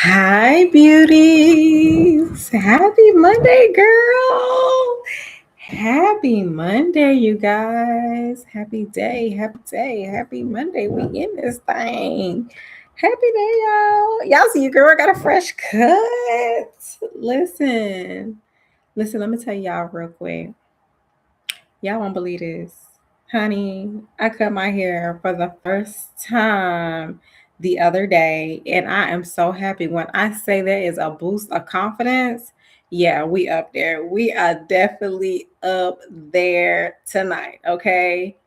Hi, beauties. Happy Monday, girl. Happy Monday, you guys. Happy day. Happy day. Happy Monday. We in this thing. Happy day, y'all. Y'all see your girl got a fresh cut. Listen, let me tell y'all real quick. Y'all won't believe this. Honey, I cut my hair for the first time the other day, and I am so happy. When I say there is a boost of confidence, yeah, we up there. We are definitely up there tonight, okay?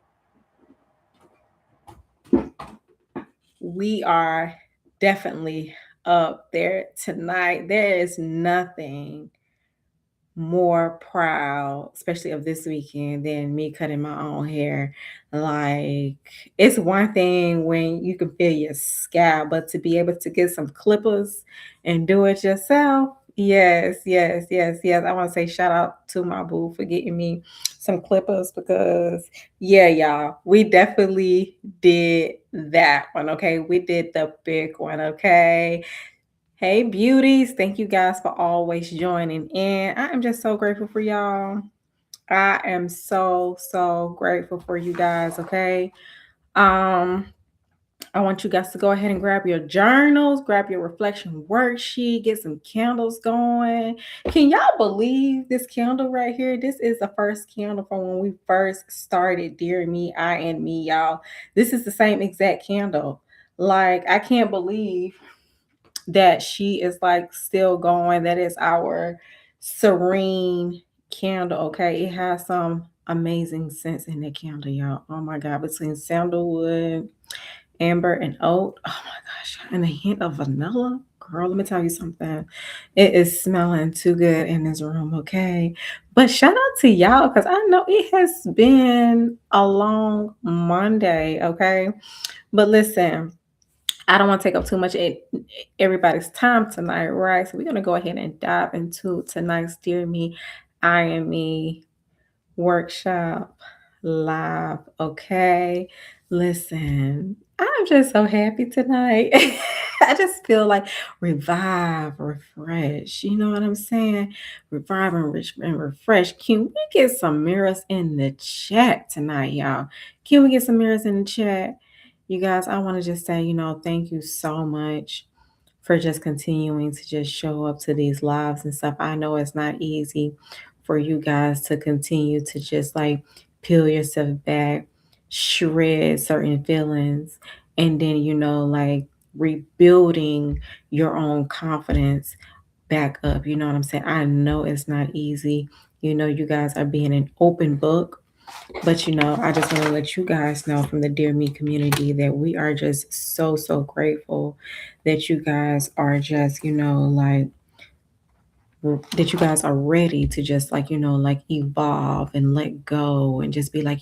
We are definitely up there tonight. There is nothing more proud, especially of this weekend, than me cutting my own hair. Like, it's one thing when you can feel your scalp, but to be able to get some clippers and do it yourself. Yes, yes, yes, yes. I want to say shout out to my boo for getting me some clippers because, yeah, y'all, we definitely did that one. Okay. We did the big one. Okay. Hey, beauties. Thank you guys for always joining in. I am just so grateful for y'all. I am so grateful for you guys, okay? Um I want you guys to go ahead and grab your journals, grab your reflection worksheet, get some candles going. Can y'all believe this candle right here? This is the first candle from when we first started Dear Me, I and Me, y'all. This is the same exact candle. Like, I can't believe that she is like still going. That is our serene candle. Okay. It has some amazing scents in the candle, y'all. Oh my God. Between sandalwood, amber, and oat. Oh my gosh. And a hint of vanilla. Girl, let me tell you something. It is smelling too good in this room, okay? But shout out to y'all because I know it has been a long Monday, okay? But listen, I don't want to take up too much of everybody's time tonight, right? So we're gonna go ahead and dive into tonight's Dear Me, I Am Me workshop live. Okay. Listen, I'm just so happy tonight. I just feel like revive, refresh. You know what I'm saying? Revive and refresh. Can we get some mirrors in the chat tonight, y'all? Can we get some mirrors in the chat? You guys, I want to just say, thank you so much for just continuing to just show up to these lives and stuff. I know it's not easy for you guys to continue to just like peel yourself back, shred certain feelings, and then, like rebuilding your own confidence back up. You know what I'm saying? I know it's not easy. You guys are being an open book, but I just want to let you guys know from the Dear Me community that we are just so grateful that you guys are just, like that you guys are ready to just like, like evolve and let go and just be like,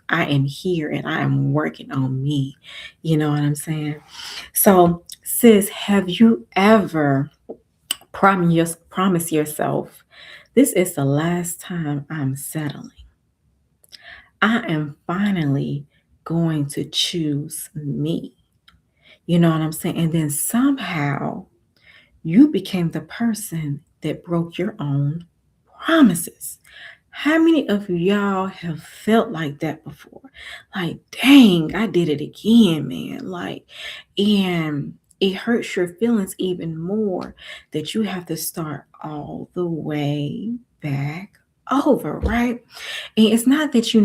I am here and I am working on me. You know what I'm saying? So, sis, have you ever promised yourself this is the last time I'm settling? I am finally going to choose me. You know what I'm saying? And then somehow you became the person that broke your own promises. How many of y'all have felt like that before? Like, dang, I did it again, man. Like, and it hurts your feelings even more that you have to start all the way back over, right? And it's not that you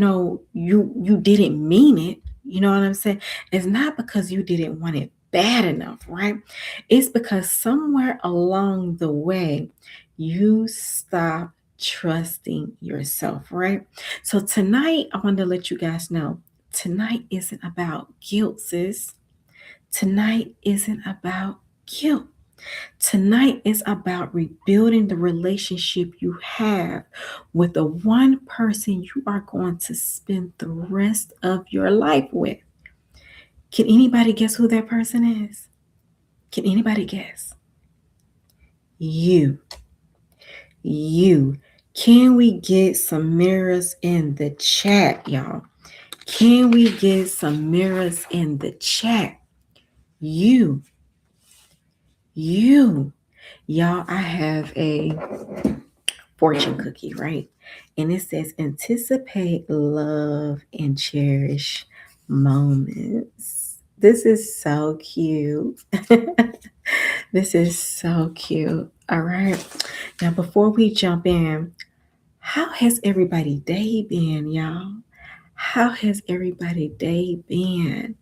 didn't mean it. You know what I'm saying? It's not because you didn't want it bad enough, right? It's because somewhere along the way you stopped trusting yourself, right? So tonight I want to let you guys know tonight isn't about guilt, sis. Tonight isn't about guilt. Tonight is about rebuilding the relationship you have with the one person you are going to spend the rest of your life with. Can anybody guess who that person is? Can anybody guess? You. You. Can we get some mirrors in the chat, y'all? Can we get some mirrors in the chat? You. you. Y'all, I have a fortune cookie, right? And it says anticipate love and cherish moments. This is so cute. This is so cute. All right. Now, before we jump in, how has everybody day been, y'all? How has everybody day been?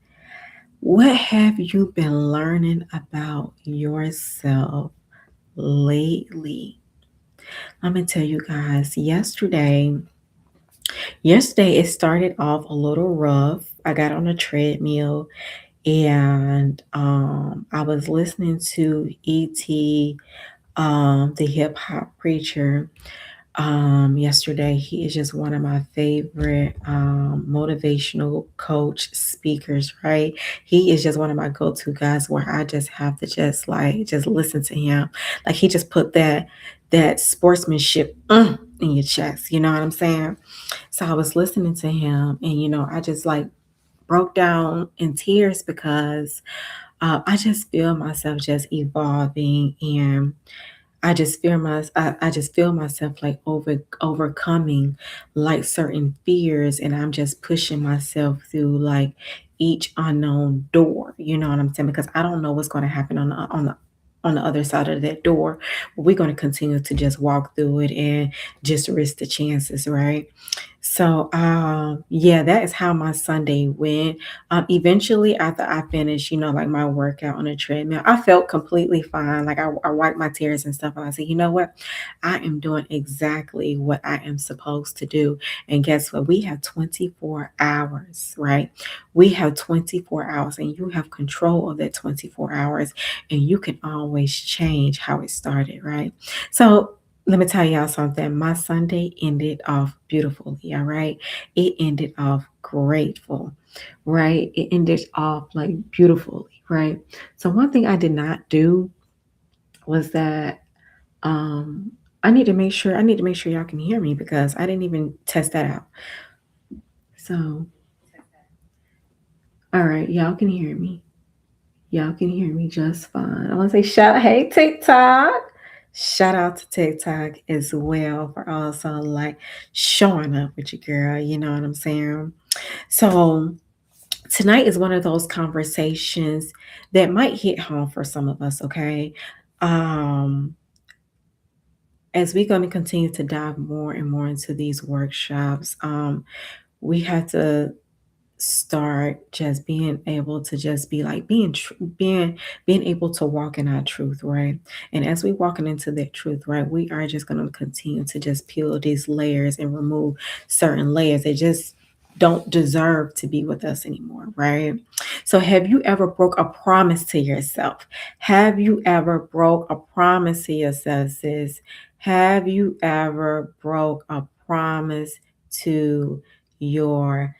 What have you been learning about yourself lately? I'm gonna tell you guys, yesterday it started off a little rough. I got on a treadmill and I was listening to E.T., the hip hop preacher, yesterday. He is just one of my favorite motivational coach speakers, right? He is just one of my go-to guys where I just have to just listen to him. Like he just put that sportsmanship in your chest, you know what I'm saying? So I was listening to him and I just like broke down in tears because I just feel myself just evolving, and I just feel myself like overcoming like certain fears, and I'm just pushing myself through like each unknown door. You know what I'm saying? Because I don't know what's going to happen on the other side of that door. But we're going to continue to just walk through it and just risk the chances, right? So yeah, that is how my Sunday went. Eventually after I finished, like my workout on the treadmill, I felt completely fine. Like I wiped my tears and stuff, and I said, you know what? I am doing exactly what I am supposed to do. And guess what? We have 24 hours, right? We have 24 hours, and you have control of that 24 hours, and you can always change how it started, right? So let me tell y'all something. My Sunday ended off beautifully, all right? It ended off grateful, right? It ended off like beautifully, right? So one thing I did not do was that um I need to make sure y'all can hear me because I didn't even test that out. So, all right, y'all can hear me. Y'all can hear me just fine. I want to say hey TikTok. Shout out to TikTok as well for also like showing up with your girl. You know what I'm saying? So tonight is one of those conversations that might hit home for some of us, okay? Um, as we're going to continue to dive more and more into these workshops, we have to start just being able to just be like being able to walk in our truth, right? And as we walking into that truth, right, we are just going to continue to just peel these layers and remove certain layers that just don't deserve to be with us anymore, right? So have you ever broke a promise to yourself? Have you ever broke a promise to yourself, sis? Have you ever broke a promise to yourself?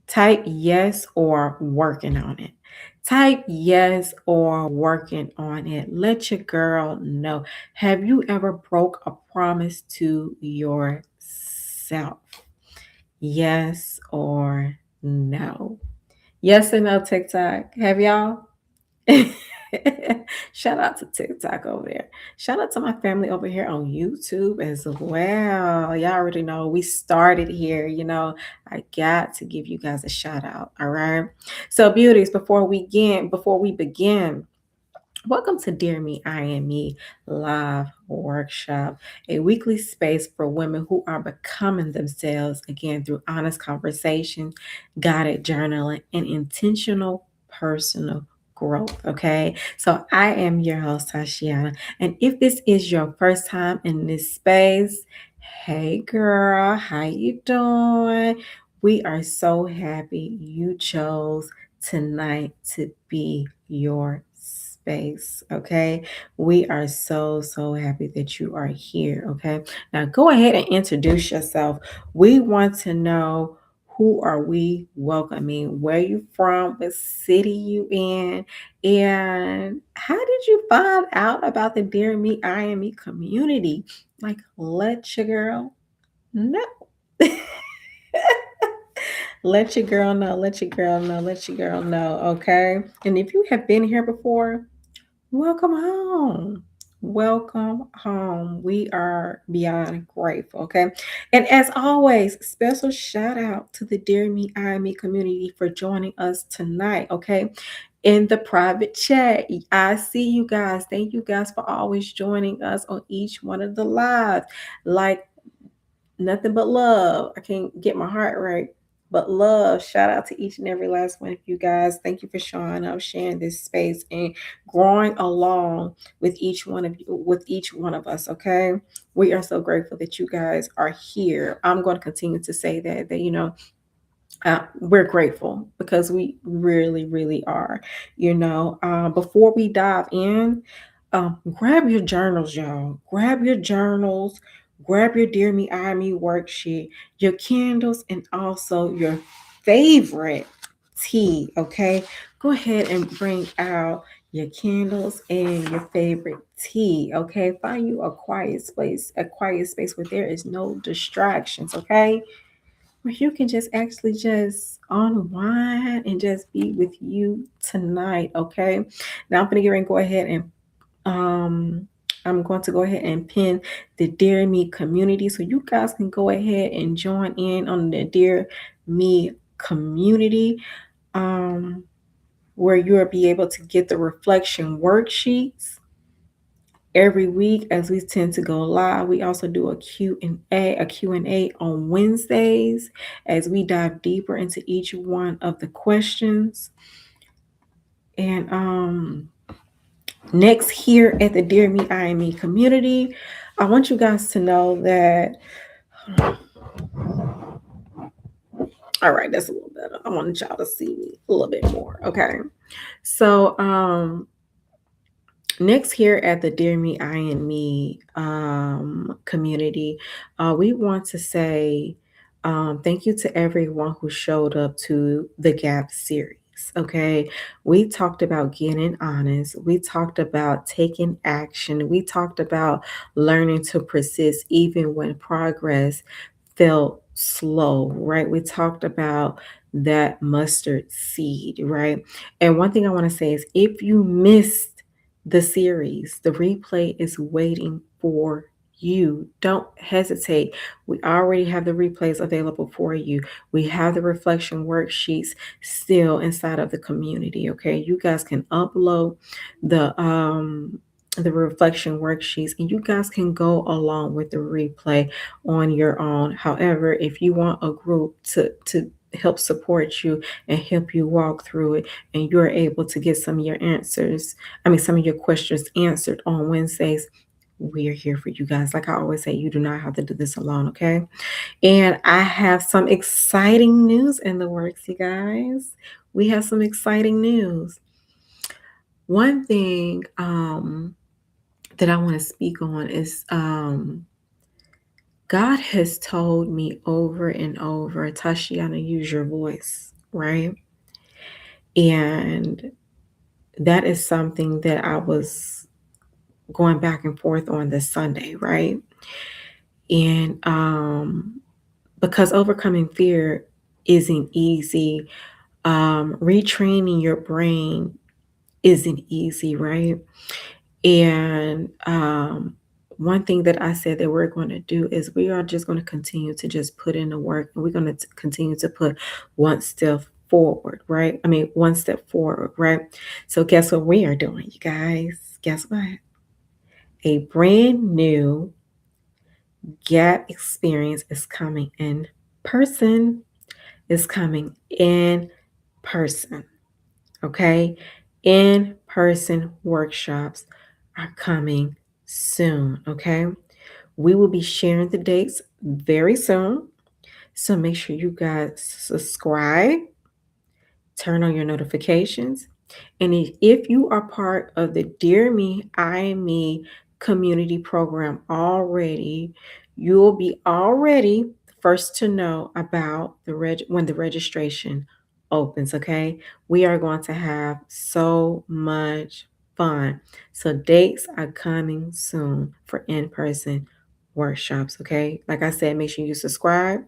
Type yes or working on it. Type yes or working on it. Let your girl know. Have you ever broke a promise to yourself? Yes or no? Yes or no, TikTok? Have y'all? Shout out to TikTok over there. Shout out to my family over here on YouTube as well. Y'all already know we started here. I got to give you guys a shout out. All right. So, beauties, before we begin, welcome to Dear Me, I Am Me live workshop, a weekly space for women who are becoming themselves again through honest conversation, guided journaling, and intentional personal growth. Okay, so I am your host, Tashiana, and if this is your first time in this space, hey girl, how you doing? We are so happy you chose tonight to be your space. Okay. We are so, so happy that you are here. Okay. Now go ahead and introduce yourself. We want to know, who are we welcoming? Where you from? What city you in? And how did you find out about the Dear Me, I Am Me community? Like, let your girl know. Let your girl know. Let your girl know. Let your girl know. Okay. And if you have been here before, Welcome home. Welcome home. We are beyond grateful. Okay. And as always, special shout out to the Dear Me, I Me community for joining us tonight. Okay. In the private chat, I see you guys. Thank you guys for always joining us on each one of the lives. Like nothing but love. I can't get my heart right. But love, shout out to each and every last one of you guys. Thank you for showing up, sharing this space, and growing along with each one of you, with each one of us. Okay, we are so grateful that you guys are here. I'm going to continue to say that we're grateful because we really, really are. Before we dive in, grab your journals, y'all. Grab your journals, grab your Dear Me, I Me worksheet, your candles, and also your favorite tea. Okay, go ahead and bring out your candles and your favorite tea. Okay, find you a quiet space where there is no distractions. Okay, where you can just actually just unwind and just be with you tonight. Okay. Now I'm gonna get ready and go ahead and um I'm going to go ahead and pin the Dear Me community so you guys can go ahead and join in on the Dear Me community, um where you'll be able to get the reflection worksheets every week as we tend to go live. We also do a Q&A on Wednesdays as we dive deeper into each one of the questions. And next, here at the Dear Me, I Am Me community, I want you guys to know that all right, that's a little better. I want y'all to see me a little bit more. Okay. So next, here at the Dear Me, I and Me community, we want to say thank you to everyone who showed up to the GAP series. Okay, we talked about getting honest, we talked about taking action, we talked about learning to persist even when progress felt slow, right? We talked about that mustard seed, right? And one thing I want to say is if you missed the series. The replay is waiting for you. Don't hesitate. We already have the replays available for you. We have the reflection worksheets still inside of the community. Okay. You guys can upload the reflection worksheets and you guys can go along with the replay on your own. However, if you want a group to help support you and help you walk through it and you're able to get some of your questions answered on Wednesdays, we're here for you guys. Like I always say, you do not have to do this alone, okay? And I have some exciting news in the works, you guys. We have some exciting news. One thing that I want to speak on is God has told me over and over, Tashiana, use your voice, right? And that is something that I was going back and forth on this Sunday, right? And because overcoming fear isn't easy, retraining your brain isn't easy, right? And one thing that I said that we're going to do is we are just going to continue to just put in the work and we're going to continue to put one step forward, right? I mean, one step forward, right? So, guess what we are doing, you guys? Guess what? A brand new GAP experience is coming in person, is coming in person. Okay. In person workshops are coming soon. Okay. We will be sharing the dates very soon. So make sure you guys subscribe, turn on your notifications. And if you are part of the Dear Me, I Am Me community program already, you will be already first to know about when the registration opens. Okay, we are going to have so much fun. So dates are coming soon for in-person workshops. Okay, like I said, make sure you subscribe,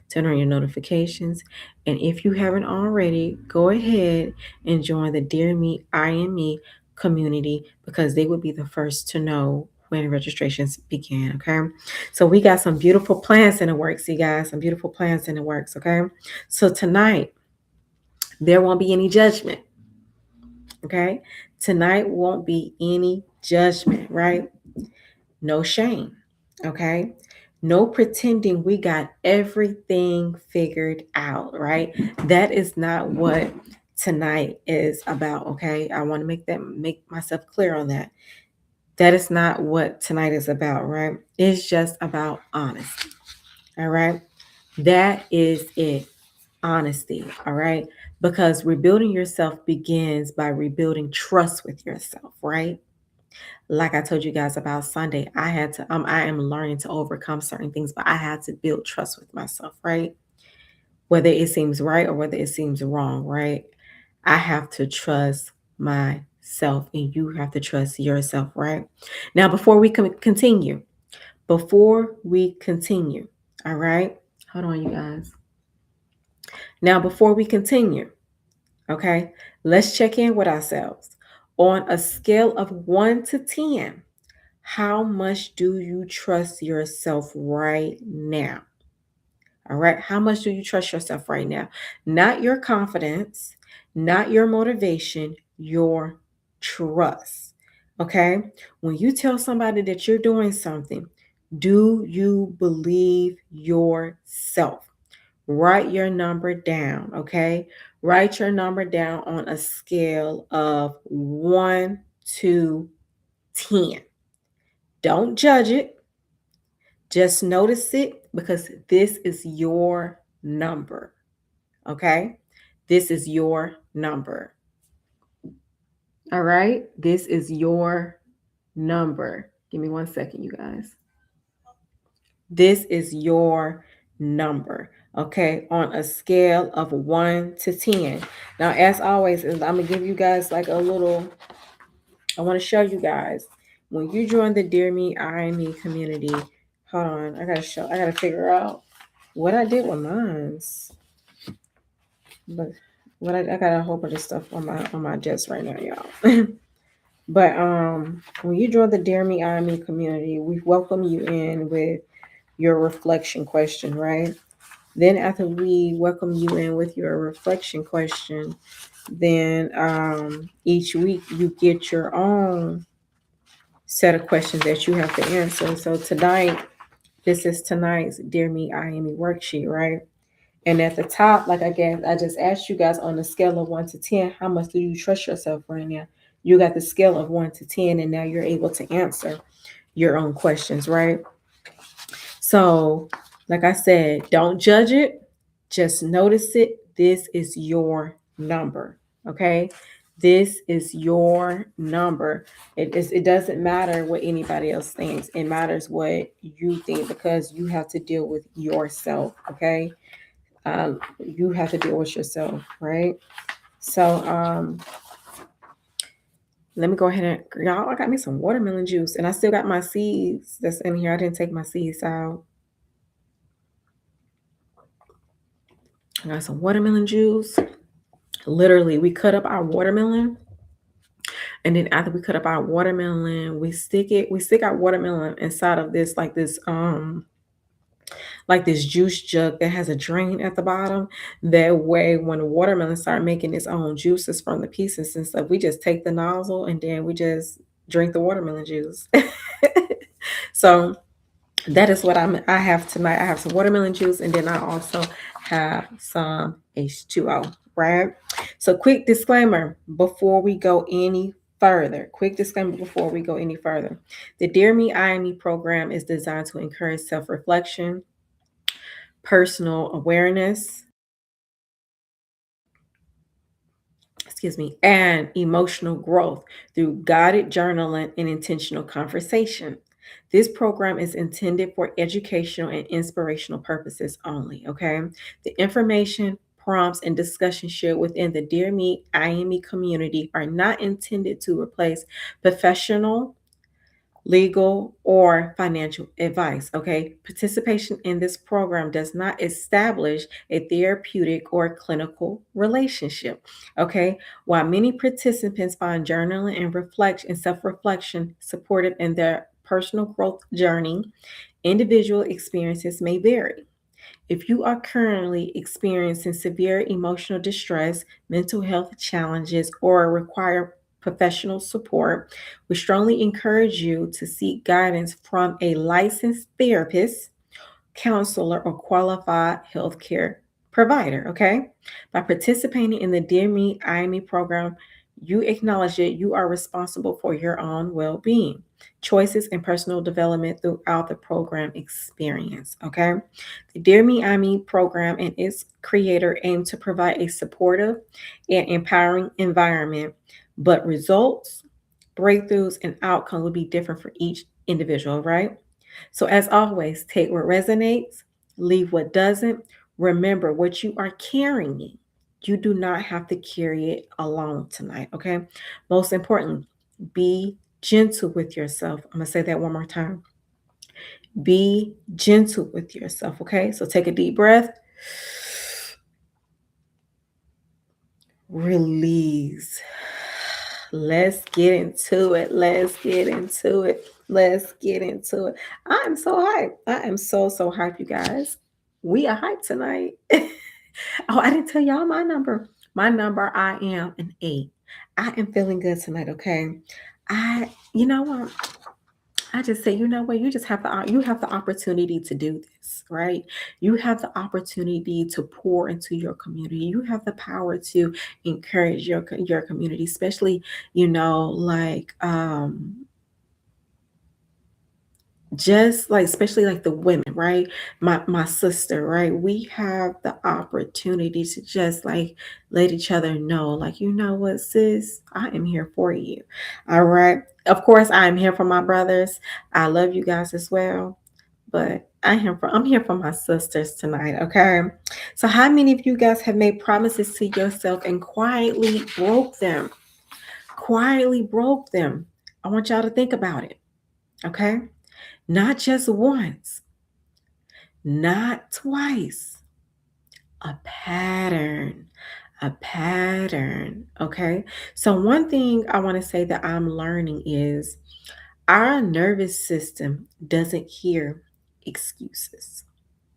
turn on your notifications, and if you haven't already, go ahead and join the Dear Me, I Am Me community because they would be the first to know when registrations begin. Okay. So we got some beautiful plans in the works, you guys, some beautiful plans in the works. Okay. So tonight, there won't be any judgment. Okay. Tonight won't be any judgment, right? No shame. Okay. No pretending we got everything figured out, right? That is not what tonight is about. Okay. I want to make myself clear on that. That is not what tonight is about, right? It's just about honesty. All right. That is it. Honesty. All right. Because rebuilding yourself begins by rebuilding trust with yourself, right? Like I told you guys about Sunday, I am learning to overcome certain things, but I had to build trust with myself, right? Whether it seems right or whether it seems wrong, right? I have to trust myself and you have to trust yourself, right? Now, before we continue, all right? Hold on, you guys. Now, before we continue, okay, let's check in with ourselves. On a scale of 1 to 10, how much do you trust yourself right now? All right. How much do you trust yourself right now? Not your confidence, not your motivation, your trust. Okay. When you tell somebody that you're doing something, do you believe yourself? Write your number down. Okay. Write your number down on a scale of 1 to 10. Don't judge it. Just notice it because this is your number. Okay? This is your number. All right? This is your number. Give me 1 second, you guys. This is your number. Okay? On a scale of 1 to 10. Now, as always, I'm going to give you guys like a little, I want to show you guys. When you join the Dear Me, I Me community, hold on. I gotta figure out what I did with mine's. But I got a whole bunch of stuff on my desk right now, y'all. But when you join the Dare Me I Me community, we welcome you in with your reflection question, right? Then after we welcome you in with your reflection question, then each week you get your own set of questions that you have to answer. So this is tonight's Dear Me I Me worksheet, right? And at the top, like I just asked you guys on a scale of 1 to 10, how much do you trust yourself right now? You got the scale of 1 to 10, and now you're able to answer your own questions, right? So, like I said, don't judge it, just notice it. This is your number, okay? This is your number. It doesn't matter what anybody else thinks. It matters what you think because you have to deal with yourself, okay? You have to deal with yourself, right? So let me go ahead and y'all. I got me some watermelon juice, and I still got my seeds that's in here. I didn't take my seeds out. I got some watermelon juice. Literally, we cut up our watermelon, and then after we cut up our watermelon, we stick our watermelon inside of this like this juice jug that has a drain at the bottom. That way, when the watermelon start making its own juices from the pieces and stuff, we just take the nozzle and then we just drink the watermelon juice. So that is what I have tonight. I have some watermelon juice and then I also have some H2O, right? So quick disclaimer before we go any further. Quick disclaimer before we go any further. The Dear Me, I Me program is designed to encourage self-reflection, personal awareness, and emotional growth through guided journaling and intentional conversation. This program is intended for educational and inspirational purposes only, okay? The information, prompts, and discussions shared within the Dear Me, I Am Me community are not intended to replace professional legal, or financial advice. Okay. Participation in this program does not establish a therapeutic or clinical relationship. Okay. While many participants find journaling and reflection and self-reflection supportive in their personal growth journey, individual experiences may vary. If you are currently experiencing severe emotional distress, mental health challenges, or require professional support, we strongly encourage you to seek guidance from a licensed therapist, counselor, or qualified healthcare provider. Okay. By participating in the Dear Me, I Me program, you acknowledge that you are responsible for your own well being, choices, and personal development throughout the program experience. Okay. The Dear Me, I Me program and its creator aim to provide a supportive and empowering environment, but results, breakthroughs, and outcomes will be different for each individual, right? So, as always, take what resonates, leave what doesn't. Remember what you are carrying. You do not have to carry it alone tonight, okay? Most importantly, be gentle with yourself. I'm going to say that one more time. Be gentle with yourself, okay? So, take a deep breath, release. Let's get into it. Let's get into it. Let's get into it. I am so hyped. I am so hyped, you guys. We are hyped tonight. Oh, I didn't tell y'all my number. My number, I am an 8. I am feeling good tonight, okay? You know what? I just say, you know what? You have the opportunity to do this, right? You have the opportunity to pour into your community. You have the power to encourage your community, especially, just like especially like the women, right? My sister, right? We have the opportunity to just like let each other know, like, you know what, sis, I am here for you. All right. Of course, I am here for my brothers. I love you guys as well. But I'm here for my sisters tonight, okay? So how many of you guys have made promises to yourself and quietly broke them? Quietly broke them. I want y'all to think about it, okay? Not just once, not twice, a pattern, a pattern. Okay. So, one thing I want to say that I'm learning is our nervous system doesn't hear excuses.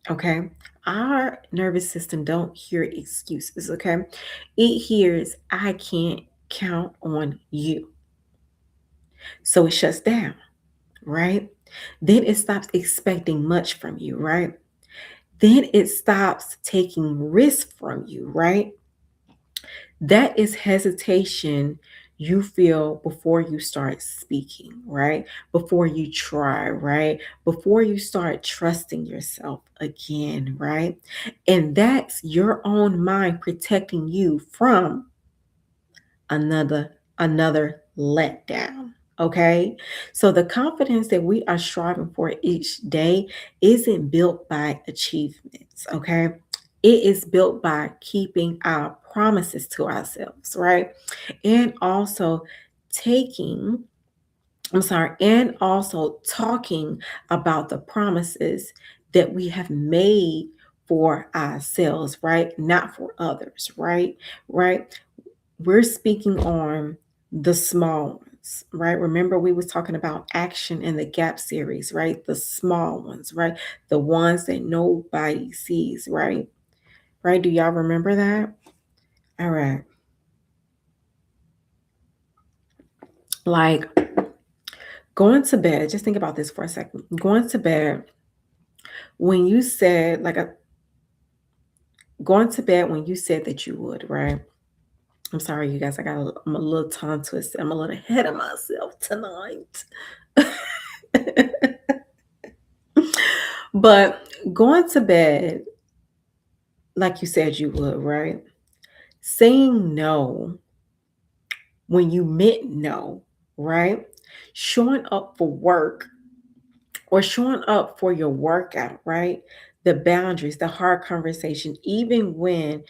Okay. Our nervous system don't hear excuses. Okay. It hears, I can't count on you. So it shuts down, right? Then it stops expecting much from you, right? Then it stops taking risks from you, right? That is hesitation you feel before you start speaking, right? Before you try, right? Before you start trusting yourself again, right? And that's your own mind protecting you from another letdown. Okay. So the confidence that we are striving for each day isn't built by achievements. Okay. It is built by keeping our promises to ourselves, right? And also taking, and also talking about the promises that we have made for ourselves, right? Not for others, right? Right? We're speaking on the small ones, right? Remember we was talking about action in the gap series, right? The small ones, right? The ones that nobody sees, right? Right? Do y'all remember that? All right. Like going to bed, just think about this for a second. Going to bed when you said going to bed when you said that you would, right? I'm sorry, you guys. I'm a little tongue twisted. I'm a little ahead of myself tonight. But going to bed like you said you would, right? Saying no when you meant no, right? Showing up for work or showing up for your workout, right? The boundaries, the hard conversation, even when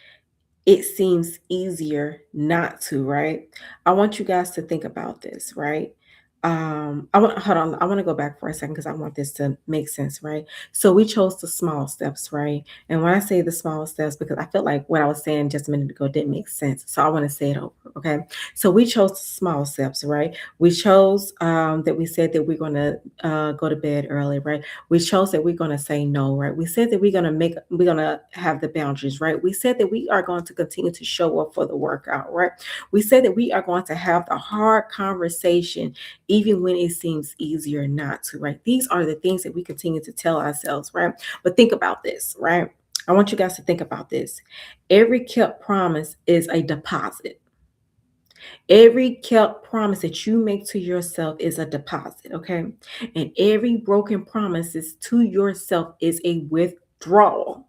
it seems easier not to, right? I want you guys to think about this, right? I want hold on. I want to go back for a second because I want this to make sense, right? So we chose the small steps, right? And when I say the small steps, because I felt like what I was saying just a minute ago didn't make sense. So I want to say it over. Okay. So we chose the small steps, right? We chose that we said that we're gonna go to bed early, right? We chose that we're gonna say no, right? We said that we're gonna have the boundaries, right? We said that we are going to continue to show up for the workout, right? We said that we are going to have the hard conversation even when it seems easier not to, right? These are the things that we continue to tell ourselves, right? But think about this, right? I want you guys to think about this. Every kept promise is a deposit. Every kept promise that you make to yourself is a deposit, okay? And every broken promise to yourself is a withdrawal,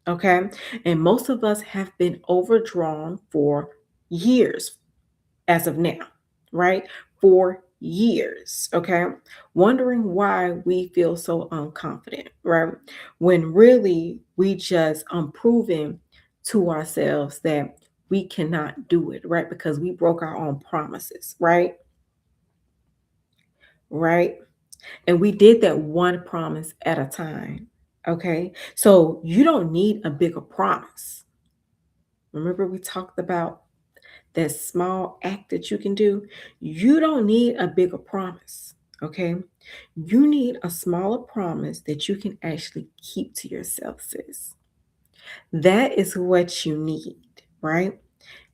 okay? And most of us have been overdrawn for years as of now, right? For years, okay? Wondering why we feel so unconfident, right? When really we just unproven to ourselves that we cannot do it, right? Because we broke our own promises, right? Right? And we did that one promise at a time, okay? So you don't need a bigger promise. Remember, we talked about that small act that you can do. You don't need a bigger promise, okay? You need a smaller promise that you can actually keep to yourself, sis. That is what you need, right?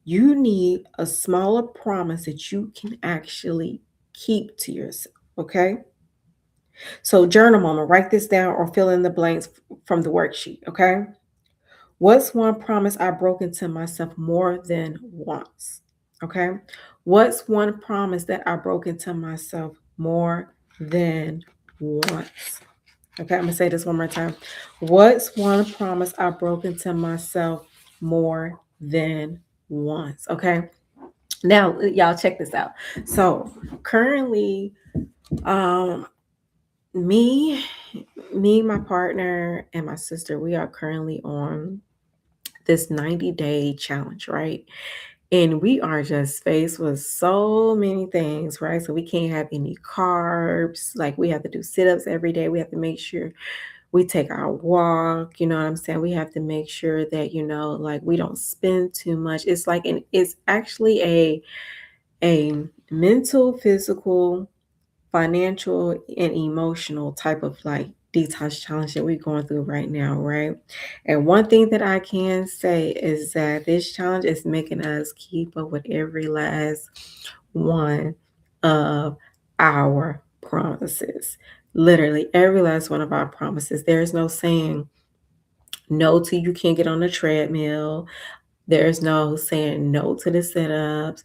You need a smaller promise that you can actually keep to yourself, okay? So, journal moment, write this down or fill in the blanks from the worksheet, okay? What's one promise I've broken to myself more than once? Okay. What's one promise that I broke into myself more than once? Okay, I'm gonna say this one more time. What's one promise I broke into myself more than once? Okay. Now, y'all check this out. So currently, um, me, my partner, and my sister, we are currently on this 90-day challenge, right? And we are just faced with so many things, right? So we can't have any carbs. Like we have to do sit-ups every day. We have to make sure we take our walk, you know what I'm saying? We have to make sure that, like we don't spend too much. It's like it's actually a mental, physical, financial and emotional type of like detox challenge that we're going through right now, right? And one thing that I can say is that this challenge is making us keep up with every last one of our promises. Literally, every last one of our promises. There's no saying no to you can't get on the treadmill. There's no saying no to the sit-ups.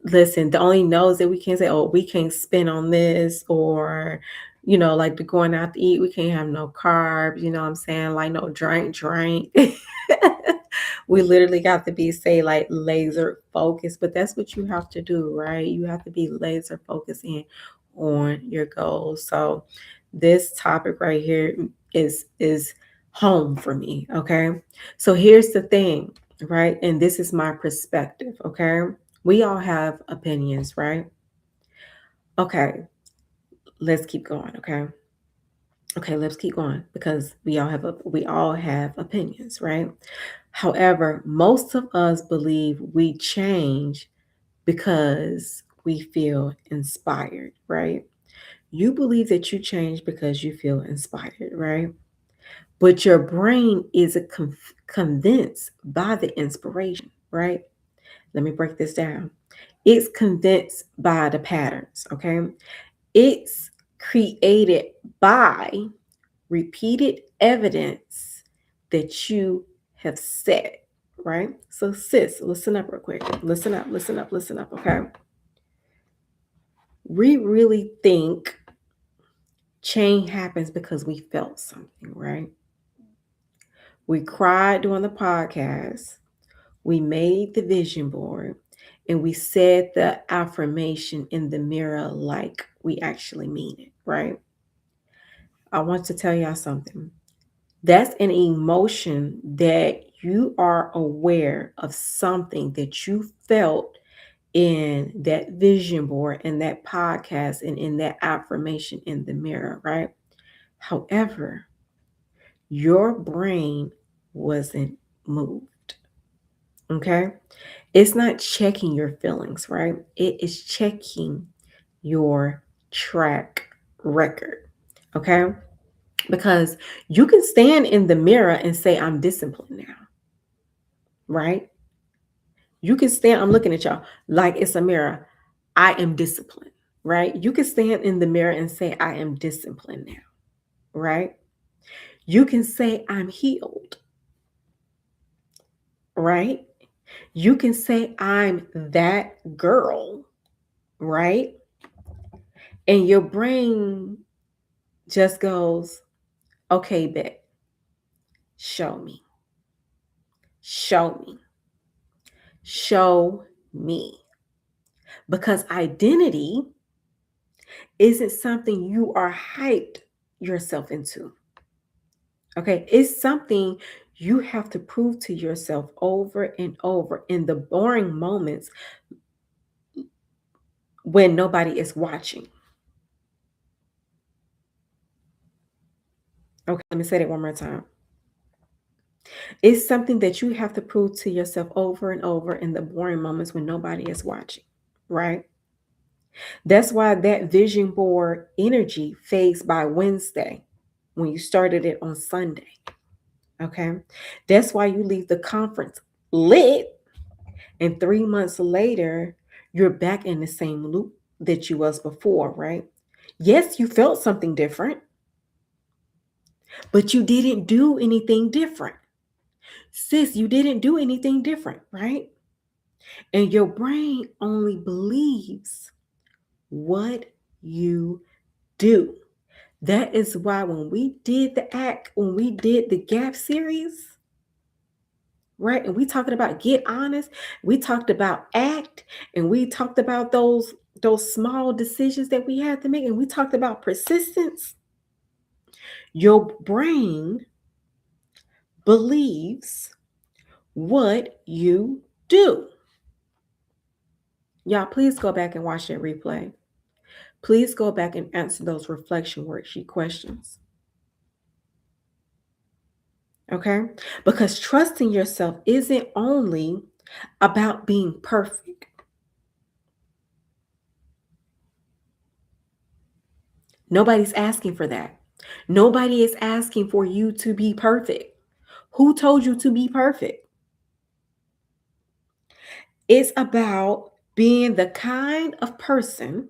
Listen, the only no's that we can't say, oh, we can't spend on this, or like the going out to eat, we can't have no carbs, you know what I'm saying? Like no drink. We literally got to be say like laser focused, but that's what you have to do, right? You have to be laser focused in on your goals. So this topic right here is home for me, okay? So here's the thing, right? And this is my perspective, okay? We all have opinions, right? Okay, let's keep going, okay? Okay, let's keep going because we all have opinions, right? However, most of us believe we change because we feel inspired, right? You believe that you change because you feel inspired, right? But your brain is convinced by the inspiration, right? Let me break this down. It's convinced by the patterns, okay? It's created by repeated evidence that you have set, right? So, sis, listen up real quick. Listen up, okay? We really think change happens because we felt something, right? We cried during the podcast, we made the vision board, and we said the affirmation in the mirror like we actually mean it, right? I want to tell y'all something. That's an emotion that you are aware of something that you felt in that vision board and that podcast and in that affirmation in the mirror, right? However, your brain wasn't moved. Okay. It's not checking your feelings, right? It is checking your track record. Okay. Because you can stand in the mirror and say, I'm disciplined now, right? You can stand, I'm looking at y'all like it's a mirror. I am disciplined, right? You can stand in the mirror and say, I am disciplined now, right? You can say, I'm healed, right? You can say, I'm that girl, right? And your brain just goes, okay, bet, show me, show me, show me. Because identity isn't something you are hyped yourself into. Okay, it's something you have to prove to yourself over and over in the boring moments when nobody is watching. Okay, let me say that one more time. It's something that you have to prove to yourself over and over in the boring moments when nobody is watching, right? That's why that vision board energy fades by Wednesday when you started it on Sunday. Okay. That's why you leave the conference lit, and 3 months later, you're back in the same loop that you was before, right? Yes, you felt something different, but you didn't do anything different. Sis, you didn't do anything different, right? And your brain only believes what you do. That is why when we did when we did the Gap series, right? And we talking about get honest, we talked about act, and we talked about those small decisions that we had to make, and we talked about persistence. Your brain believes what you do. Y'all, please go back and watch that replay. Please go back and answer those reflection worksheet questions. Okay? Because trusting yourself isn't only about being perfect. Nobody's asking for that. Nobody is asking for you to be perfect. Who told you to be perfect? It's about being the kind of person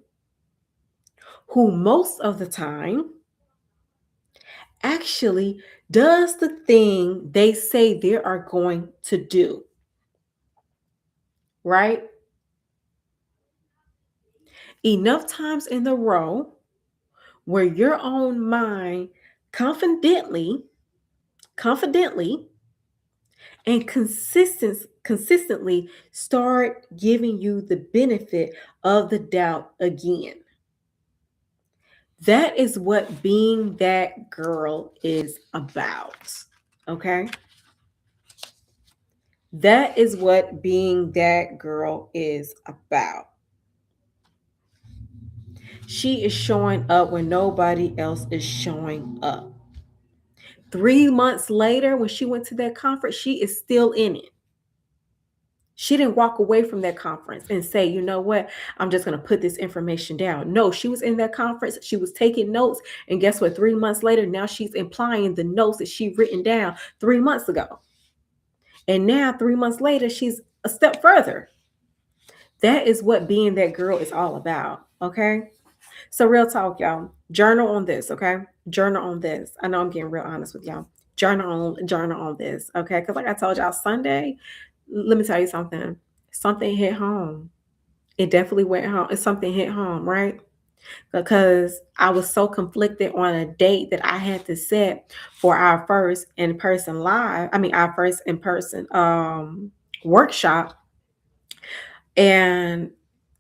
who most of the time actually does the thing they say they are going to do, right? Enough times in a row where your own mind confidently, confidently, and consistently start giving you the benefit of the doubt again. That is what being that girl is about. Okay? That is what being that girl is about. She is showing up when nobody else is showing up. 3 months later, when she went to that conference, she is still in it. She didn't walk away from that conference and say, you know what, I'm just going to put this information down. No, she was in that conference. She was taking notes. And guess what? 3 months later, now she's implying the notes that she written down 3 months ago. And now 3 months later, she's a step further. That is what being that girl is all about. Okay. So real talk, y'all. Journal on this, okay? Journal on this. I know I'm getting real honest with y'all. Journal on this, okay? Because like I told y'all, Sunday, let me tell you something. Something hit home. It definitely went home. It's something hit home, right? Because I was so conflicted on a date that I had to set for our first in-person live. I mean, our first in-person workshop, and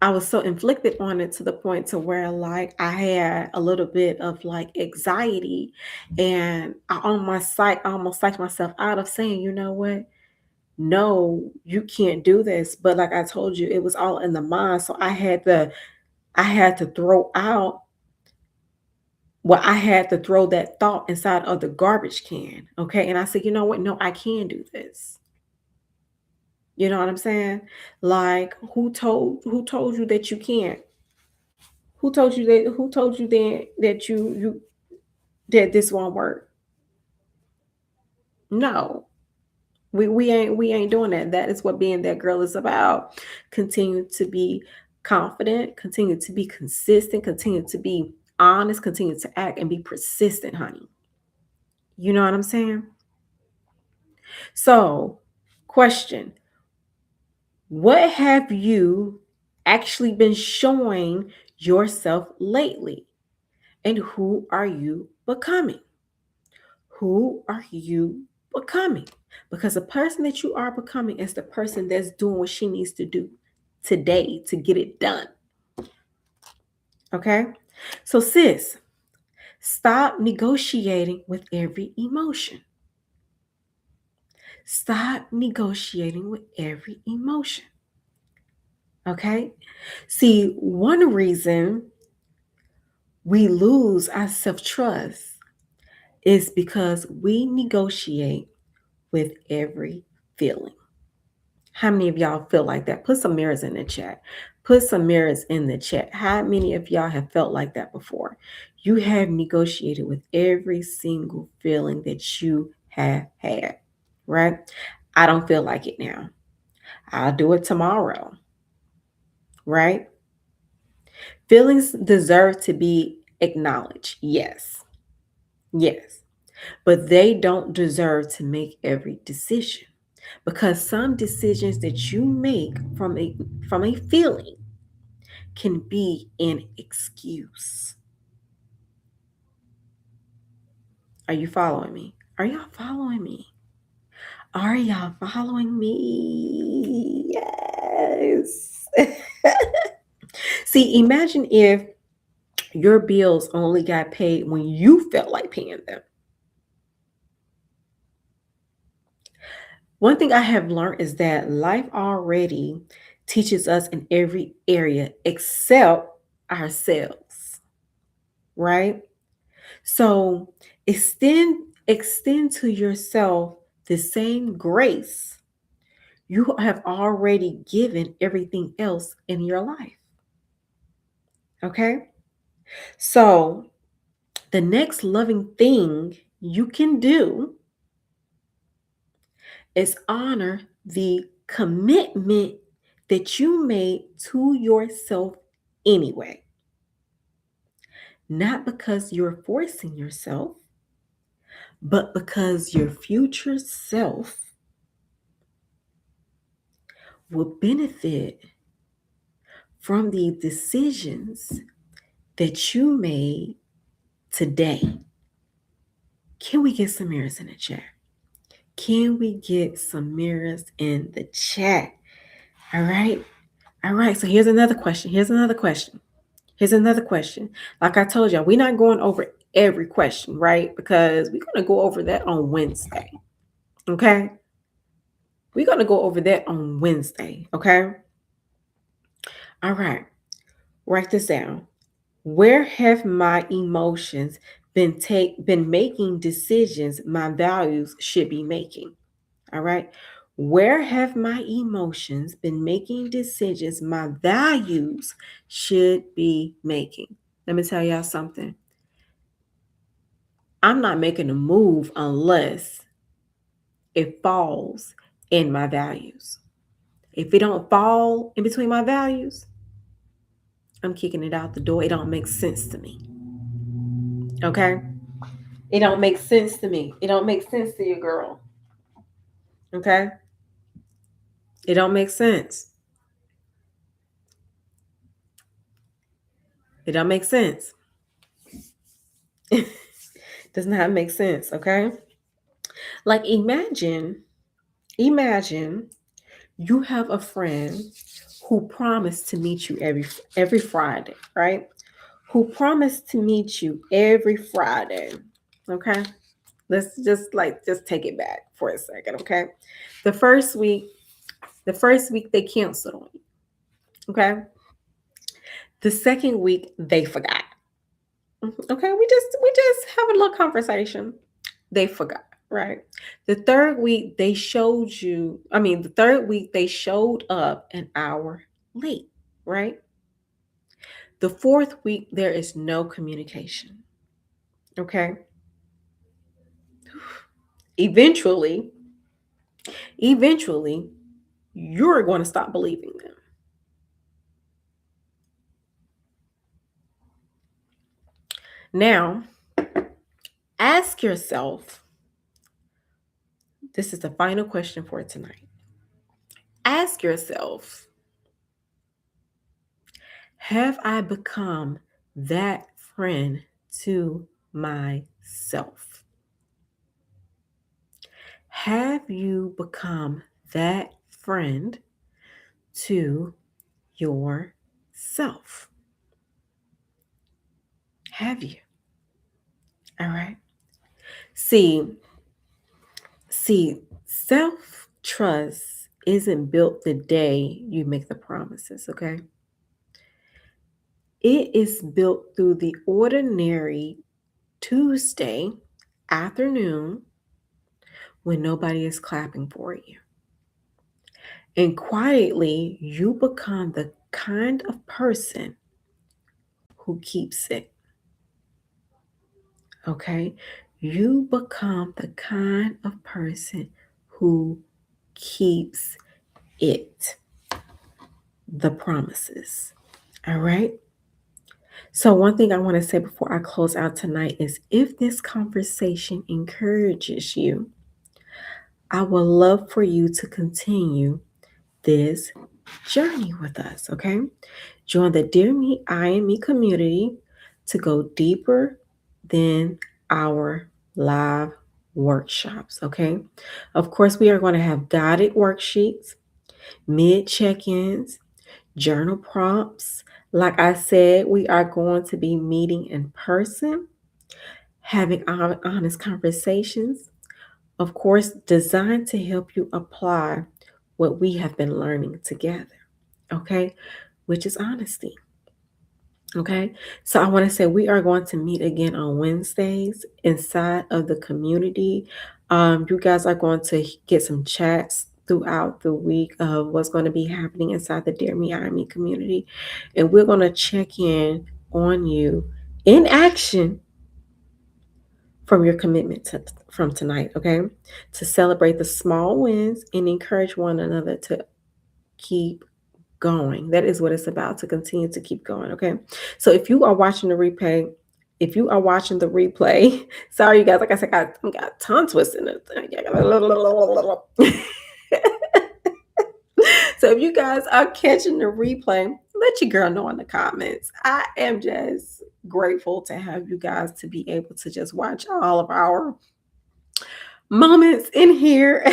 I was so inflicted on it to the point to where like I had a little bit of like anxiety, and I almost psyched myself out of saying, you know what? no, you can't do this. But like I told you, it was all in the mind. So I had to throw out I had to throw that thought inside of the garbage can. Okay. And I said, you know what? No, I can do this. You know what I'm saying? Like who told you that you can't? Who told you then that that this won't work? No. We ain't doing that. That is what being that girl is about. Continue to be confident, continue to be consistent, continue to be honest, continue to act and be persistent, honey. You know what I'm saying? So, question, what have you actually been showing yourself lately? And who are you becoming? Who are you becoming? Because the person that you are becoming is the person that's doing what she needs to do today to get it done. Okay? So, sis, stop negotiating with every emotion. Stop negotiating with every emotion. Okay? See, one reason we lose our self trust is because we negotiate with every feeling. How many of y'all feel like that? Put some mirrors in the chat. Put some mirrors in the chat. How many of y'all have felt like that before? You have negotiated with every single feeling that you have had, right? I don't feel like it now. I'll do it tomorrow, right? Feelings deserve to be acknowledged. Yes. Yes. But they don't deserve to make every decision because some decisions that you make from a feeling can be an excuse. Are you following me? Are y'all following me? Are y'all following me? Yes. See, imagine if your bills only got paid when you felt like paying them. One thing I have learned is that life already teaches us in every area except ourselves, right? So extend to yourself the same grace you have already given everything else in your life. Okay? So the next loving thing you can do is honor the commitment that you made to yourself anyway. Not because you're forcing yourself, but because your future self will benefit from the decisions that you made today. Can we get some mirrors in the chat? Can we get some mirrors in the chat? All right. All right. So here's another question. Here's another question. Here's another question. Like I told y'all, we're not going over every question, right? Because we're going to go over that on Wednesday. Okay. We're going to go over that on Wednesday. Okay. All right. Write this down. Where have my emotions been making decisions my values should be making? All right. Where have my emotions been making decisions my values should be making? Let me tell y'all something. I'm not making a move unless it falls in my values. If it don't fall in between my values, I'm kicking it out the door. It don't make sense to me. Okay? It don't make sense to me. It don't make sense to you, girl. Okay? It don't make sense. It don't make sense. Does not make sense, okay? Like imagine you have a friend who promised to meet you every Friday, right? Who promised to meet you every Friday. Okay? Let's just take it back for a second, okay? The first week, they canceled on you, okay? The second week they forgot. Okay, we just have a little conversation. They forgot, right? The third week they showed up an hour late, right? The fourth week there is no communication. Okay? Eventually, eventually you're going to stop believing them. Now, ask yourself, this is the final question for tonight. Ask yourself, have I become that friend to myself? Have you become that friend to yourself? Have you? All right. See, self trust isn't built the day you make the promises, okay? It is built through the ordinary Tuesday afternoon when nobody is clapping for you. And quietly, you become the kind of person who keeps it. Okay? You become the kind of person who keeps it, the promises. All right? So, one thing I want to say before I close out tonight is if this conversation encourages you, I would love for you to continue this journey with us, okay? Join the Dear Me, I and Me community to go deeper than our live workshops, okay? Of course, we are going to have guided worksheets, mid check ins, journal prompts. Like I said, we are going to be meeting in person, having honest conversations, of course, designed to help you apply what we have been learning together, okay? Which is honesty. Okay, so I want to say we are going to meet again on Wednesdays inside of the community. You guys are going to get some chats throughout the week of what's going to be happening inside the Dear Me, I Me community. And we're going to check in on you in action from your commitment from tonight, okay? To celebrate the small wins and encourage one another to keep going. That is what it's about, to continue to keep going. Okay. So if you are watching the replay, sorry you guys, like I said, I got tongue twisting. So if you guys are catching the replay, let your girl know in the comments. I am just grateful to have you guys to be able to just watch all of our moments in here.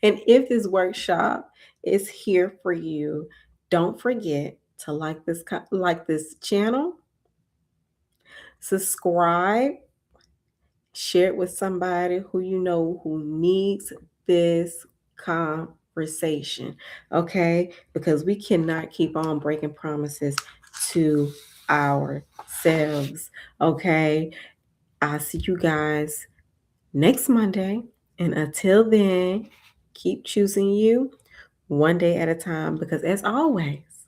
And if this workshop is here for you, don't forget to like this channel, subscribe, share it with somebody who you know who needs this conversation, okay? Because we cannot keep on breaking promises to ourselves, okay? I'll see you guys next Monday. And until then, keep choosing you one day at a time, because as always,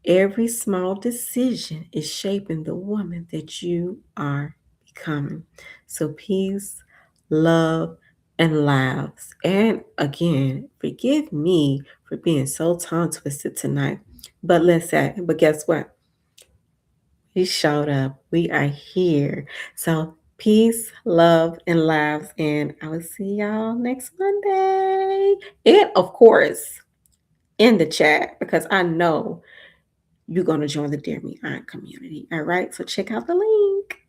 every small decision is shaping the woman that you are becoming. So peace, love, and laughs. And again, forgive me for being so tongue twisted tonight. But guess what? We showed up. We are here. So peace, love, and laughs. And I will see y'all next Monday. And of course, in the chat, because I know you're going to join the Dear Me Aunt community. All right. So check out the link.